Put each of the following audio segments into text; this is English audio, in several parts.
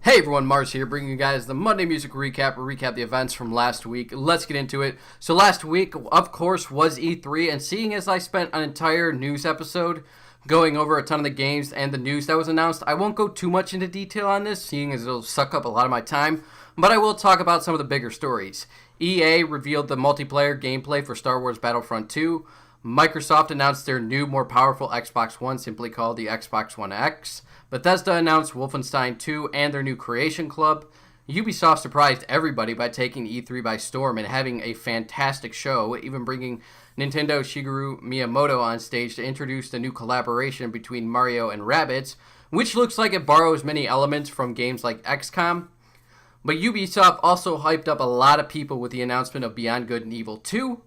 Hey everyone, Mars here, bringing you guys the Monday Music Recap. We'll recap the events from last week. Let's get into it. So last week, of course, was E3, and seeing as I spent an entire news episode going over a ton of the games and the news that was announced, I won't go too much into detail on this, seeing as it'll suck up a lot of my time, but I will talk about some of the bigger stories. EA revealed the multiplayer gameplay for Star Wars Battlefront 2. Microsoft announced their new, more powerful Xbox One, simply called the Xbox One X. Bethesda announced Wolfenstein 2 and their new Creation Club. Ubisoft surprised everybody by taking E3 by storm and having a fantastic show, even bringing Nintendo Shigeru Miyamoto on stage to introduce the new collaboration between Mario and Rabbids, which looks like it borrows many elements from games like XCOM. But Ubisoft also hyped up a lot of people with the announcement of Beyond Good and Evil 2.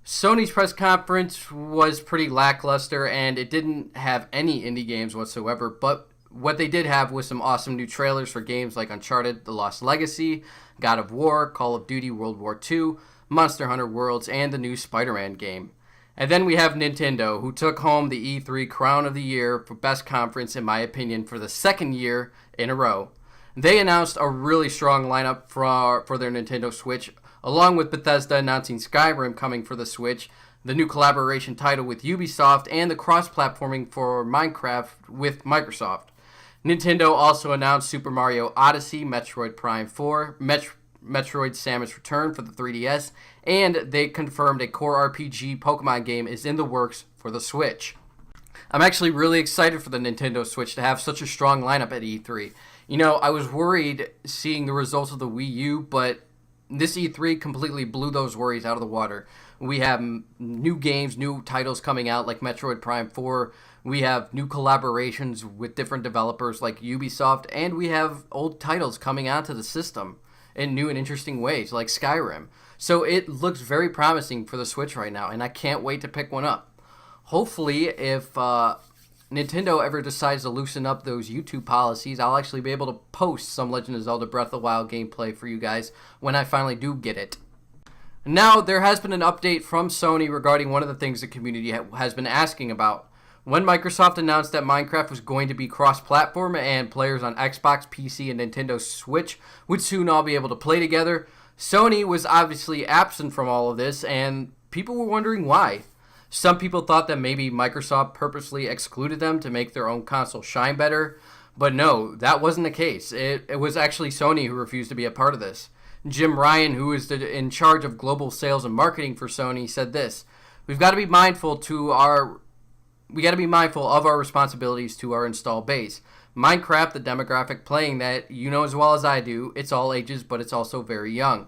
Sony's press conference was pretty lackluster, and it didn't have any indie games whatsoever, but what they did have was some awesome new trailers for games like Uncharted: The Lost Legacy, God of War, Call of Duty World War II, Monster Hunter Worlds, and the new Spider-Man game. And then we have Nintendo, who took home the E3 Crown of the Year for Best Conference, in my opinion, for the second year in a row. They announced a really strong lineup for their Nintendo Switch, along with Bethesda announcing Skyrim coming for the Switch, the new collaboration title with Ubisoft, and the cross-platforming for Minecraft with Microsoft. Nintendo also announced Super Mario Odyssey, Metroid Prime 4, Metroid Samus Return for the 3DS, and they confirmed a core RPG Pokemon game is in the works for the Switch. I'm actually really excited for the Nintendo Switch to have such a strong lineup at E3. You know, I was worried seeing the results of the Wii U, but this E3 completely blew those worries out of the water. We have new games, new titles coming out like Metroid Prime 4. We have new collaborations with different developers like Ubisoft. And we have old titles coming onto the system in new and interesting ways like Skyrim. So it looks very promising for the Switch right now, and I can't wait to pick one up. Hopefully, if Nintendo ever decides to loosen up those YouTube policies, I'll actually be able to post some Legend of Zelda Breath of the Wild gameplay for you guys when I finally do get it. Now, there has been an update from Sony regarding one of the things the community has been asking about. When Microsoft announced that Minecraft was going to be cross-platform and players on Xbox, PC, and Nintendo Switch would soon all be able to play together, Sony was obviously absent from all of this, and people were wondering why. Some people thought that maybe Microsoft purposely excluded them to make their own console shine better, but no, that wasn't the case. It was actually Sony who refused to be a part of this. Jim Ryan, who is in charge of global sales and marketing for Sony, said this: "We've got to be mindful of our responsibilities to our install base. Minecraft, the demographic playing that, you know as well as I do, it's all ages, but it's also very young.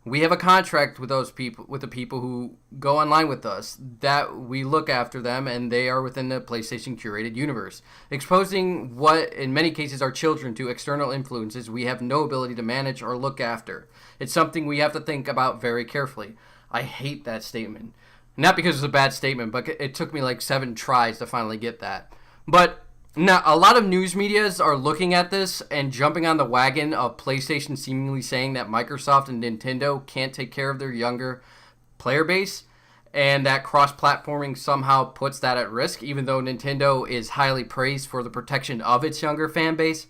We have a contract with the people who go online with us, that we look after them, and they are within the PlayStation curated universe. Exposing what, in many cases, are children to external influences we have no ability to manage or look after. It's something we have to think about very carefully." I hate that statement. Not because it's a bad statement, but it took me like 7 tries to finally get that. But now, a lot of news medias are looking at this and jumping on the wagon of PlayStation seemingly saying that Microsoft and Nintendo can't take care of their younger player base, and that cross-platforming somehow puts that at risk, even though Nintendo is highly praised for the protection of its younger fan base.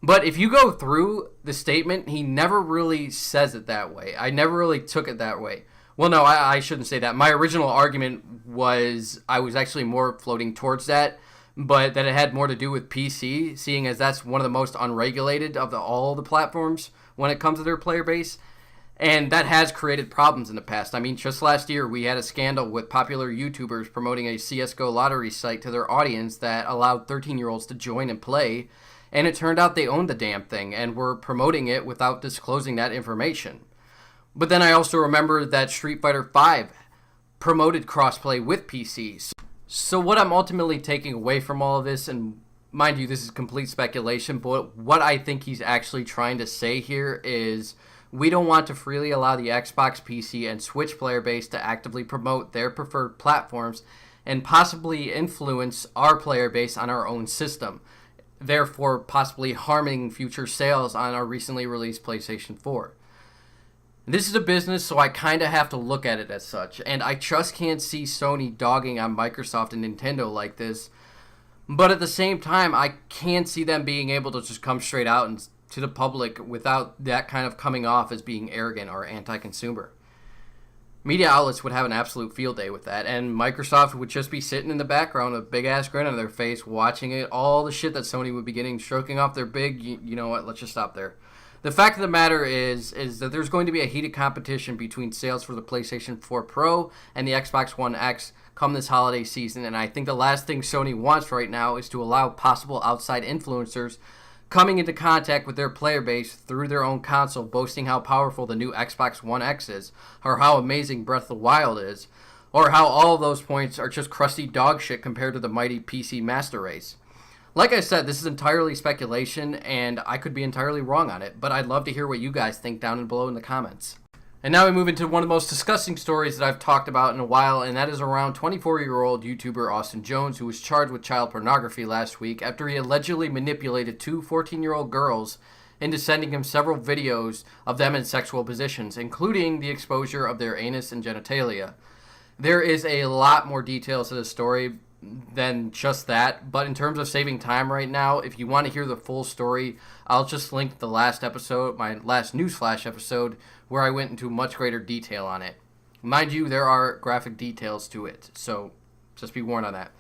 But if you go through the statement, he never really says it that way. I never really took it that way. Well, no, I shouldn't say that. My original argument was I was actually more floating towards that, but that it had more to do with PC, seeing as that's one of the most unregulated of all the platforms when it comes to their player base. And that has created problems in the past. I mean, just last year, we had a scandal with popular YouTubers promoting a CSGO lottery site to their audience that allowed 13-year-olds to join and play, and it turned out they owned the damn thing and were promoting it without disclosing that information. But then I also remember that Street Fighter V promoted crossplay with PCs. So what I'm ultimately taking away from all of this, and mind you, this is complete speculation, but what I think he's actually trying to say here is we don't want to freely allow the Xbox, PC, and Switch player base to actively promote their preferred platforms and possibly influence our player base on our own system, therefore possibly harming future sales on our recently released PlayStation 4. This is a business, so I kind of have to look at it as such, and I just can't see Sony dogging on Microsoft and Nintendo like this. But at the same time, I can't see them being able to just come straight out and to the public without that kind of coming off as being arrogant or anti-consumer. Media outlets would have an absolute field day with that, and Microsoft would just be sitting in the background with a big-ass grin on their face, watching it, all the shit that Sony would be getting, stroking off their big, you know what, let's just stop there. The fact of the matter is that there's going to be a heated competition between sales for the PlayStation 4 Pro and the Xbox One X come this holiday season, and I think the last thing Sony wants right now is to allow possible outside influencers coming into contact with their player base through their own console, boasting how powerful the new Xbox One X is, or how amazing Breath of the Wild is, or how all of those points are just crusty dog shit compared to the mighty PC Master Race. Like I said, this is entirely speculation, and I could be entirely wrong on it, but I'd love to hear what you guys think down below in the comments. And now we move into one of the most disgusting stories that I've talked about in a while, and that is around 24-year-old YouTuber Austin Jones, who was charged with child pornography last week after he allegedly manipulated two 14-year-old girls into sending him several videos of them in sexual positions, including the exposure of their anus and genitalia. There is a lot more details to this story than just that, but in terms of saving time right now, if you want to hear the full story, I'll just link the last episode, my last Newsflash episode, where I went into much greater detail on it. Mind you, there are graphic details to it, so just be warned on that.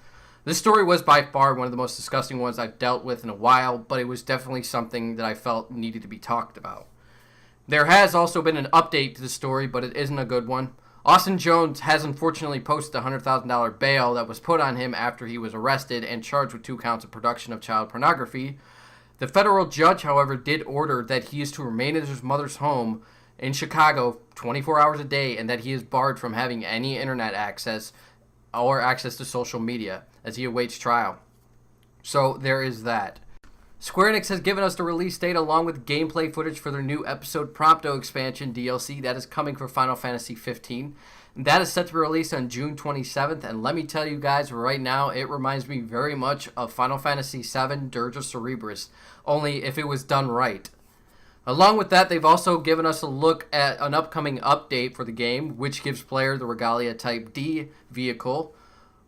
This story was by far one of the most disgusting ones I've dealt with in a while, but it was definitely something that I felt needed to be talked about. There has also been an update to the story, but it isn't a good one. Austin Jones has unfortunately posted a $100,000 bail that was put on him after he was arrested and charged with 2 counts of production of child pornography. The federal judge, however, did order that he is to remain at his mother's home in Chicago 24 hours a day and that he is barred from having any internet access or access to social media as he awaits trial. So there is that. Square Enix has given us the release date along with gameplay footage for their new episode Prompto expansion DLC that is coming for Final Fantasy 15. That is set to be released on June 27th, and let me tell you guys right now, it reminds me very much of Final Fantasy 7 Dirge of Cerberus, only if it was done right. Along with that, they've also given us a look at an upcoming update for the game, which gives player the Regalia Type D vehicle,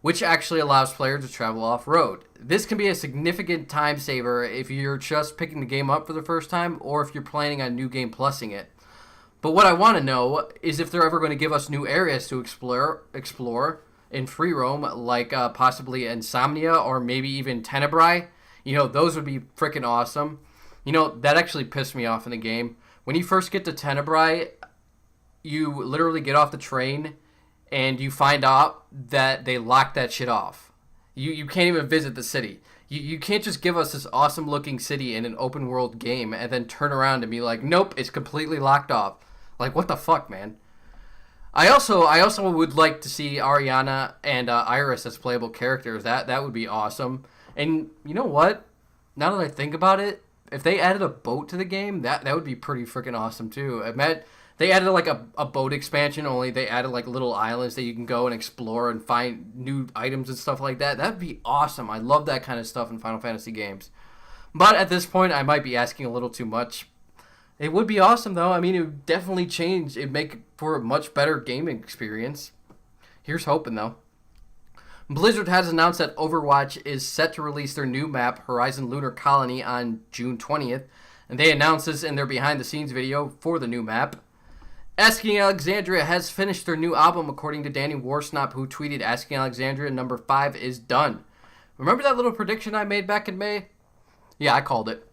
which actually allows players to travel off-road. This can be a significant time saver if you're just picking the game up for the first time or if you're planning on New Game Plusing it. But what I want to know is if they're ever going to give us new areas to explore in free roam, like possibly Insomnia or maybe even Tenebrae. You know, those would be freaking awesome. You know, that actually pissed me off in the game. When you first get to Tenebrae, you literally get off the train and you find out that they locked that shit off. You can't even visit the city. You can't just give us this awesome looking city in an open world game and then turn around and be like, nope, it's completely locked off. Like, what the fuck, man? I also would like to see Ariana and Iris as playable characters. That would be awesome. And you know what? Now that I think about it, if they added a boat to the game, that would be pretty freaking awesome too. They added like a boat expansion, only they added like little islands that you can go and explore and find new items and stuff like that. That'd be awesome. I love that kind of stuff in Final Fantasy games. But at this point, I might be asking a little too much. It would be awesome though. I mean, it would definitely change. It'd make for a much better gaming experience. Here's hoping though. Blizzard has announced that Overwatch is set to release their new map, Horizon Lunar Colony, on June 20th. And they announced this in their behind-the-scenes video for the new map. Asking Alexandria has finished their new album, according to Danny Warsnop, who tweeted, Asking Alexandria number 5 is done. Remember that little prediction I made back in May? Yeah, I called it.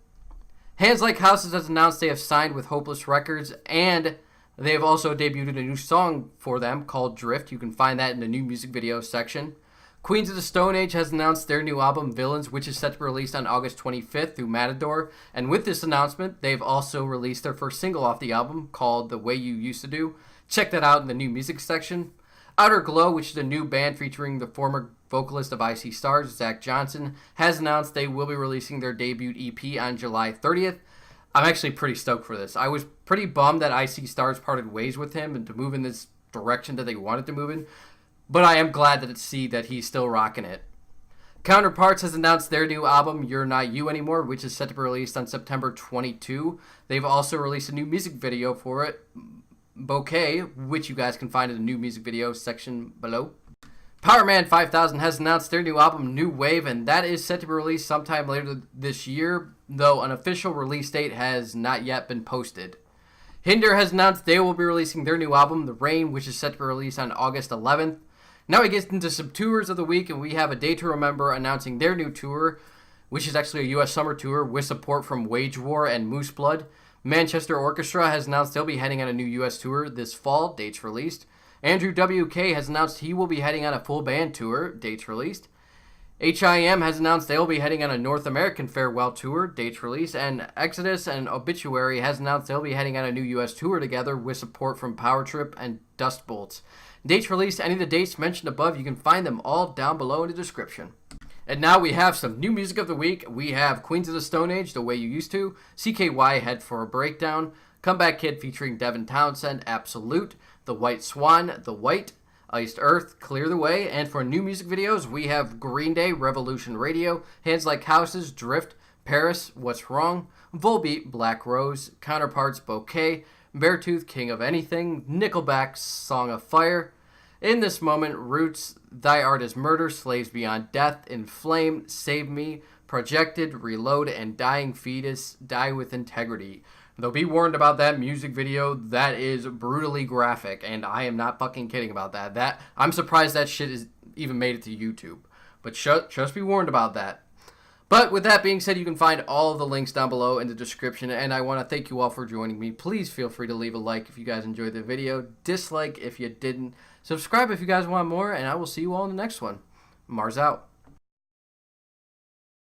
Hands Like Houses has announced they have signed with Hopeless Records, and they have also debuted a new song for them called Drift. You can find that in the new music video section. Queens of the Stone Age has announced their new album, Villains, which is set to be released on August 25th through Matador. And with this announcement, they've also released their first single off the album called The Way You Used to Do. Check that out in the new music section. Outer Glow, which is a new band featuring the former vocalist of IC Stars, Zach Johnson, has announced they will be releasing their debut EP on July 30th. I'm actually pretty stoked for this. I was pretty bummed that IC Stars parted ways with him and to move in this direction that they wanted to move in. But I am glad to see that he's still rocking it. Counterparts has announced their new album, You're Not You Anymore, which is set to be released on September 22. They've also released a new music video for it, Bouquet, which you guys can find in the new music video section below. Powerman 5000 has announced their new album, New Wave, and that is set to be released sometime later this year, though an official release date has not yet been posted. Hinder has announced they will be releasing their new album, The Rain, which is set to be released on August 11th. Now we get into some tours of the week, and we have A Day to Remember announcing their new tour, which is actually a U.S. summer tour with support from Wage War and Moose Blood. Manchester Orchestra has announced they'll be heading on a new U.S. tour this fall, dates released. Andrew W.K. has announced he will be heading on a full band tour, dates released. HIM has announced they will be heading on a North American farewell tour, dates released. And Exodus and Obituary has announced they'll be heading on a new U.S. tour together with support from Power Trip and Dust Bolts. Dates released, any of the dates mentioned above, you can find them all down below in the description. And now we have some new music of the week. We have Queens of the Stone Age, The Way You Used To, CKY, Head for a Breakdown, Comeback Kid featuring Devin Townsend, Absolute, The White Swan, The White, Iced Earth, Clear the Way, and for new music videos, we have Green Day, Revolution Radio, Hands Like Houses, Drift, Paris, What's Wrong, Volbeat, Black Rose, Counterparts, Bouquet, Beartooth, King of Anything, Nickelback, Song of Fire, In This Moment, Roots, Thy Art Is Murder, Slaves Beyond Death, Inflame, Save Me, Projected, Reload, and Dying Fetus, Die With Integrity. Though be warned about that music video, that is brutally graphic, and I am not fucking kidding about that. I'm surprised that shit is even made it to YouTube. But just be warned about that. But with that being said, you can find all of the links down below in the description, and I want to thank you all for joining me. Please feel free to leave a like if you guys enjoyed the video, dislike if you didn't, subscribe if you guys want more, and I will see you all in the next one. Mars out.